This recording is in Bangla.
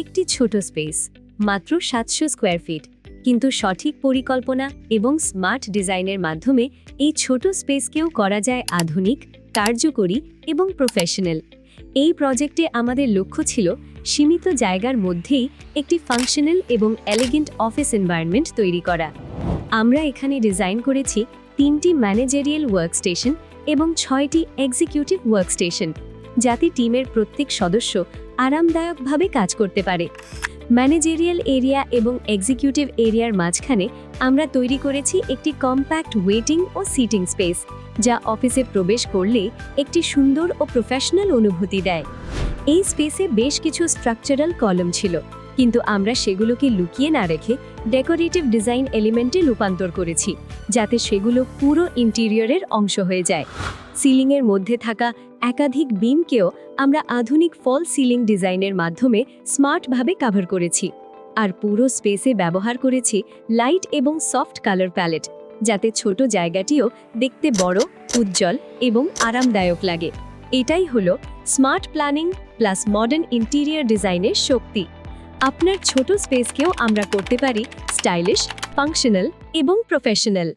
একটি ছোট স্পেস, মাত্র 700 স্কোয়ার ফিট, কিন্তু সঠিক পরিকল্পনা এবং স্মার্ট ডিজাইনের মাধ্যমে এই ছোট স্পেসকেও করা যায় আধুনিক, কার্যকরী এবং প্রফেশনাল। এই প্রজেক্টে আমাদের লক্ষ্য ছিল সীমিত জায়গার মধ্যেই একটি ফাংশনাল এবং এলিগেন্ট অফিস এনভায়রনমেন্ট তৈরি করা। আমরা এখানে ডিজাইন করেছি 3টি ম্যানেজারিয়াল ওয়ার্কস্টেশন এবং 6টি এক্সিকিউটিভ ওয়ার্কস্টেশন, যাতে টিমের প্রত্যেক সদস্য আরামদায়কভাবে কাজ করতে পারে। ম্যানেজারিয়াল এরিয়া এবং এক্সিকিউটিভ এরিয়ার মাঝখানে আমরা তৈরি করেছি একটি কম্প্যাক্ট ওয়েটিং ও সিটিং স্পেস, যা অফিসে প্রবেশ করলে একটি সুন্দর ও প্রফেশনাল অনুভূতি দেয়। এই স্পেসে বেশ কিছু স্ট্রাকচারাল কলাম ছিল, কিন্তু আমরা সেগুলোকে লুকিয়ে না রেখে ডেকোরেটিভ ডিজাইন এলিমেন্টে রূপান্তর করেছি, যাতে সেগুলো পুরো ইন্টেরিয়রের অংশ হয়ে যায়। সিলিংয়ের মধ্যে থাকা একাধিক বিমকেও আমরা আধুনিক ফল সিলিং ডিজাইনের মাধ্যমে স্মার্টভাবে কভার করেছি, আর পুরো স্পেসে ব্যবহার করেছি লাইট এবং সফট কালার প্যালেট, যাতে ছোট জায়গাটিও দেখতে বড়, উজ্জ্বল এবং আরামদায়ক লাগে। এটাই হলো smart planning plus modern interior ডিজাইনের শক্তি। আপনার ছোট স্পেসকেও আমরা করতে পারি স্টাইলিশ, ফাংশনাল এবং প্রফেশনাল।